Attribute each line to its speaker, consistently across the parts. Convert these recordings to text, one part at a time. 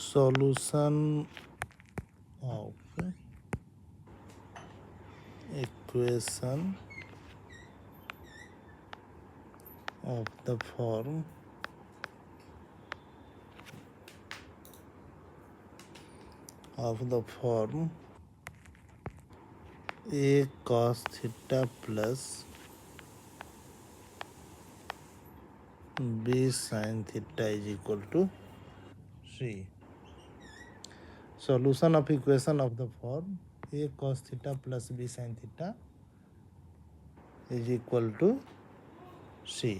Speaker 1: solution of equation of the form a cos theta plus b sin theta is equal to c. Solution of equation of the form a cos theta plus b sin theta is equal to c.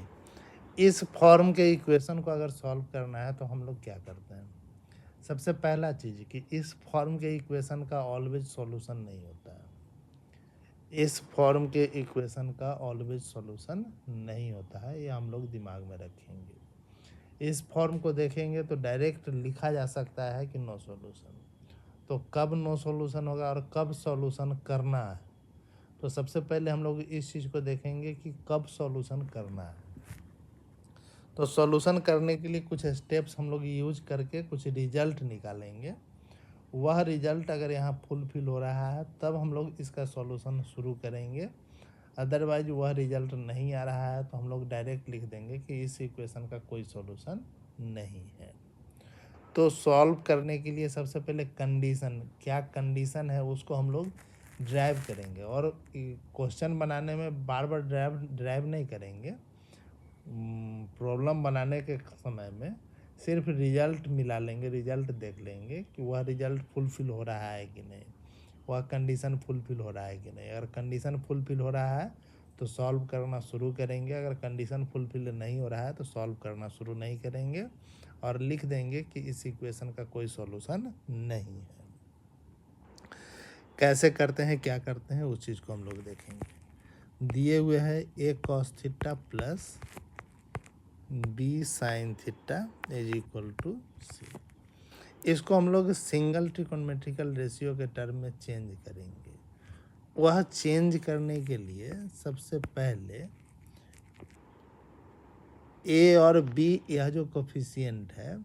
Speaker 1: इस form के equation को अगर solve करना है तो हम लोग क्या करते हैं? सबसे पहला चीज़ कि इस फॉर्म के इक्वेशन का ऑलवेज सॉल्यूशन नहीं होता है। इस फॉर्म के इक्वेशन का ऑलवेज सॉल्यूशन नहीं होता है, ये हम लोग दिमाग में रखेंगे। इस फॉर्म को देखेंगे तो डायरेक्ट लिखा जा सकता है कि नो सॉल्यूशन। तो कब नो सॉल्यूशन होगा और कब सॉल्यूशन करना है, तो सबसे पहले हम लोग इस चीज़ को देखेंगे कि कब सॉल्यूशन करना है। तो सॉल्यूशन करने के लिए कुछ स्टेप्स हम लोग यूज करके कुछ रिजल्ट निकालेंगे। वह रिजल्ट अगर यहाँ फुलफिल हो रहा है तब हम लोग इसका सॉल्यूशन शुरू करेंगे। अदरवाइज वह रिजल्ट नहीं आ रहा है तो हम लोग डायरेक्ट लिख देंगे कि इस इक्वेशन का कोई सॉल्यूशन नहीं है। तो सॉल्व करने के लिए सबसे पहले कंडीशन, क्या कंडीशन है उसको हम लोग ड्राइव करेंगे। और क्वेश्चन बनाने में बार बार ड्राइव नहीं करेंगे। प्रॉब्लम बनाने के समय में सिर्फ रिजल्ट मिला लेंगे, रिजल्ट देख लेंगे कि वह रिजल्ट फुलफिल हो रहा है कि नहीं, वह कंडीशन फुलफिल हो रहा है कि नहीं। अगर कंडीशन फुलफिल हो रहा है तो सॉल्व करना शुरू करेंगे, अगर कंडीशन फुलफिल नहीं हो रहा है तो सॉल्व करना शुरू नहीं करेंगे और लिख देंगे कि इस इक्वेशन का कोई सॉल्यूशन नहीं है। कैसे करते हैं, क्या करते हैं, उस चीज़ को हम लोग देखेंगे। दिए हुए है a cos theta plus b sin theta is equal to c। इसको हम लोग सिंगल ट्रिकोनोमेट्रिकल रेशियो के टर्म में चेंज करेंगे। वह चेंज करने के लिए सबसे पहले a और b यह जो कोफिशिएंट है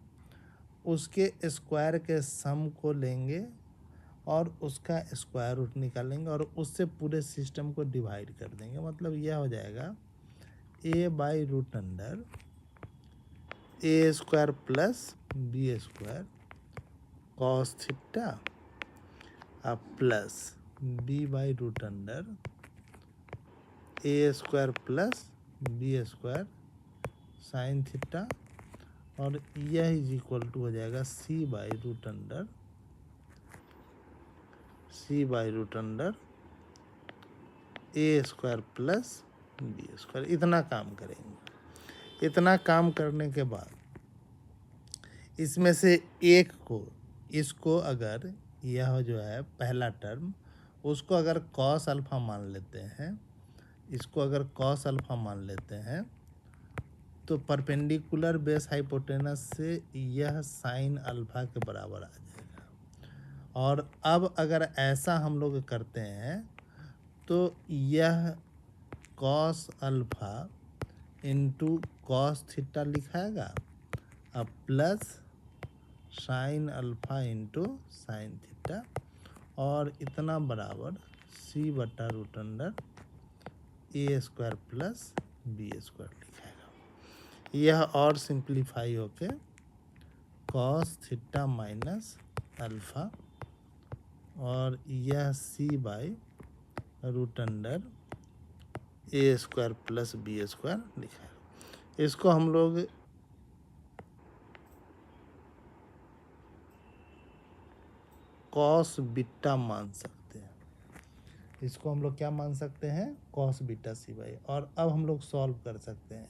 Speaker 1: उसके स्क्वायर के सम को लेंगे और उसका स्क्वायर रूट निकालेंगे और उससे पूरे सिस्टम को डिवाइड कर देंगे। मतलब यह हो जाएगा a by root under A square plus B square cos theta plus B by root under A square plus B square sine theta और यह इज इक्वल टू हो जाएगा C by root under A square plus B square. इतना काम करेंगे। इतना काम करने के बाद इसमें से एक को, इसको अगर यह जो है पहला टर्म उसको अगर कॉस अल्फा मान लेते हैं, इसको अगर कॉस अल्फा मान लेते हैं तो परपेंडिकुलर बेस हाइपोटेनस से यह साइन अल्फा के बराबर आ जाएगा। और अब अगर ऐसा हम लोग करते हैं तो यह cos alpha into cos theta लिखाएगा अब plus sine alpha into sine theta और इतना बराबर सी बटा root under A square plus B square लिखाएगा। यह और सिंप्लीफाई होके कॉस थीटा माइनस अल्फा और यह C by root under A square plus B square लिखाएगा। इसको हम लोग कॉस बीटा मान सकते हैं। इसको हम लोग क्या मान सकते हैं, कॉस बीटा सी बाई। और अब हम लोग सॉल्व कर सकते हैं।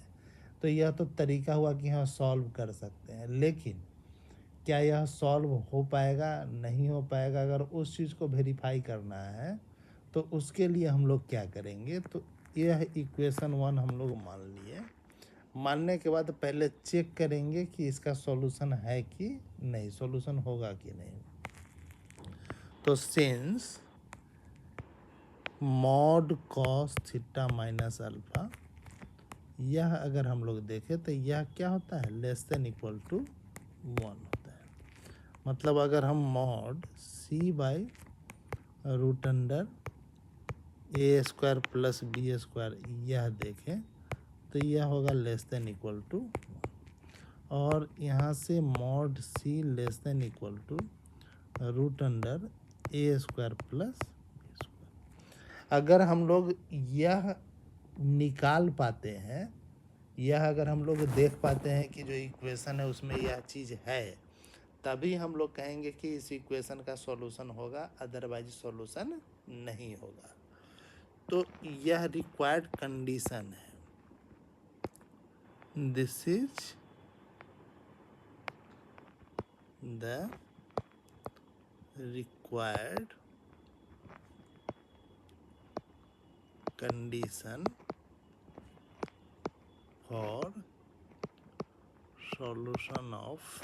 Speaker 1: तो यह तो तरीका हुआ कि हाँ सॉल्व कर सकते हैं, लेकिन क्या यह सॉल्व हो पाएगा, नहीं हो पाएगा। अगर उस चीज़ को वेरीफाई करना है तो उसके लिए हम लोग क्या करेंगे, तो यह इक्वेशन 1 हम लोग मान लिए। मानने के बाद पहले चेक करेंगे कि इसका सॉल्यूशन है कि नहीं, सॉल्यूशन होगा कि नहीं। तो since mod cos theta minus alpha, यह अगर हम लोग देखें तो यह क्या होता है, लेस देन इक्वल टू 1 होता है। मतलब अगर हम mod C by root under A square plus B square यह देखें तो यह होगा लेस देन इक्वल टू, और यहाँ से mod C less than equal to root under A square plus B square. अगर हम लोग यह निकाल पाते हैं, यह अगर हम लोग देख पाते हैं कि जो इक्वेशन है उसमें यह चीज़ है, तभी हम लोग कहेंगे कि इस इक्वेशन का सॉल्यूशन होगा, अदरवाइज सॉल्यूशन नहीं होगा। तो यह रिक्वायर्ड कंडीशन है। This is the required condition for solution of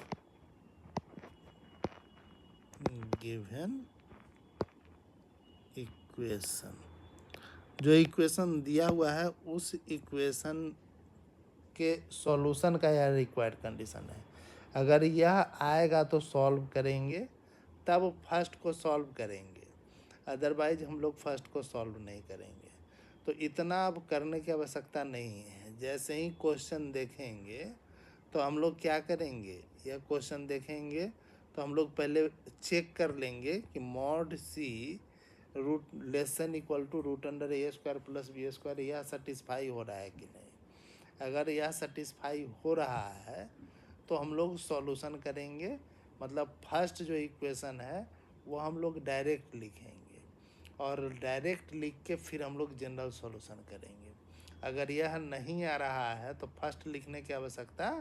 Speaker 1: given equation. जो इक्वेशन दिया हुआ है उस इक्वेशन के सॉल्यूशन का यह रिक्वायर्ड कंडीशन है। अगर यह आएगा तो सॉल्व करेंगे, तब फर्स्ट को सॉल्व करेंगे, अदरवाइज हम लोग फर्स्ट को सॉल्व नहीं करेंगे। तो इतना अब करने की आवश्यकता नहीं है। जैसे ही क्वेश्चन देखेंगे तो हम लोग क्या करेंगे, यह क्वेश्चन देखेंगे तो हम लोग पहले चेक कर लेंगे कि mod C root less than equal to root under A square plus B square यह सेटिस्फाई हो रहा है कि नहीं। अगर यह सेटिस्फाई हो रहा है तो हम लोग सॉल्यूशन करेंगे, मतलब फर्स्ट जो इक्वेशन है वो हम लोग डायरेक्ट लिखेंगे, और डायरेक्ट लिख के फिर हम लोग जनरल सॉल्यूशन करेंगे। अगर यह नहीं आ रहा है तो फर्स्ट लिखने की आवश्यकता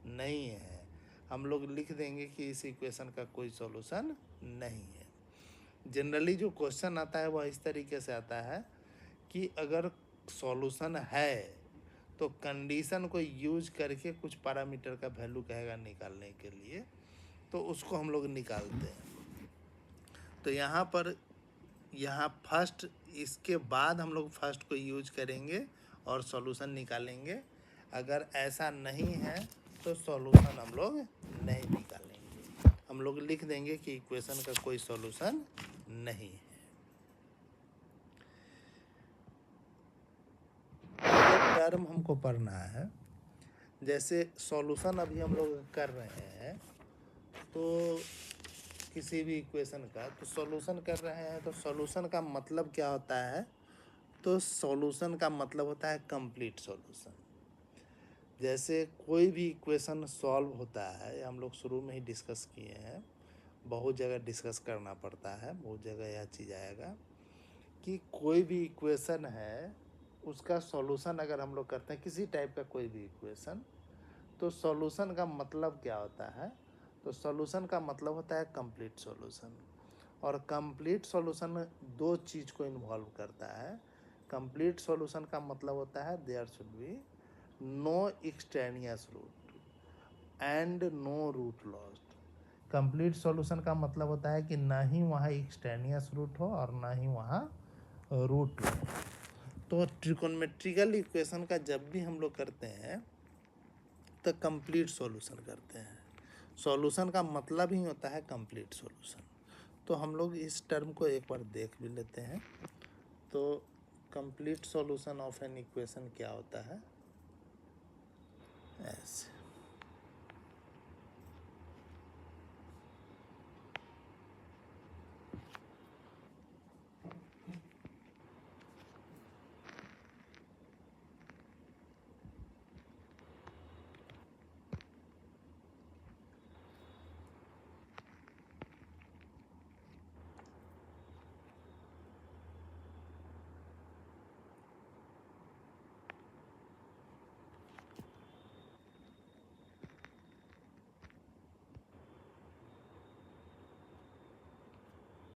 Speaker 1: नहीं है, हम लोग लिख देंगे कि इस इक्वेशन का कोई सॉल्यूशन नहीं है। जनरली जो क्वेश्चन आता है वह इस तरीके से आता है कि अगर सॉल्यूशन है तो कंडीशन को यूज करके कुछ पैरामीटर का वैल्यू कहेगा निकालने के लिए, तो उसको हम लोग निकालते हैं। तो यहाँ फर्स्ट, इसके बाद हम लोग फर्स्ट को यूज करेंगे और सॉल्यूशन निकालेंगे। अगर ऐसा नहीं है तो सॉल्यूशन हम लोग नहीं निकालेंगे, हम लोग लिख देंगे कि इक्वेशन का कोई सॉल्यूशन नहीं है। टर्म हमको पढ़ना है, जैसे सॉल्यूशन अभी हम लोग कर रहे हैं तो किसी भी इक्वेशन का तो सॉल्यूशन कर रहे हैं, तो सॉल्यूशन का मतलब क्या होता है, तो सॉल्यूशन का मतलब होता है कंप्लीट सॉल्यूशन। जैसे कोई भी इक्वेशन सॉल्व होता है, हम लोग शुरू में ही डिस्कस किए हैं, बहुत जगह डिस्कस करना पड़ता है, बहुत जगह यह चीज़ आएगा कि कोई भी इक्वेशन है उसका सॉल्यूशन अगर हम लोग करते हैं किसी टाइप का कोई भी इक्वेशन, तो सॉल्यूशन का मतलब क्या होता है, तो सॉल्यूशन का मतलब होता है कंप्लीट सॉल्यूशन। और कंप्लीट सॉल्यूशन दो चीज़ को इन्वॉल्व करता है। कंप्लीट सॉल्यूशन का मतलब होता है there should be no extraneous root and no root lost. Complete solution का मतलब होता है कि ना ही वहाँ एक्सटेनियस रूट हो और ना ही वहाँ रूट हो। तो ट्रिकोनमेट्रिकल इक्वेशन का जब भी हम लोग करते हैं तो कंप्लीट सॉल्यूशन करते हैं। सॉल्यूशन का मतलब ही होता है कंप्लीट सॉल्यूशन। तो हम लोग इस टर्म को एक बार देख भी लेते हैं। तो complete solution of an equation क्या होता है, ऐसे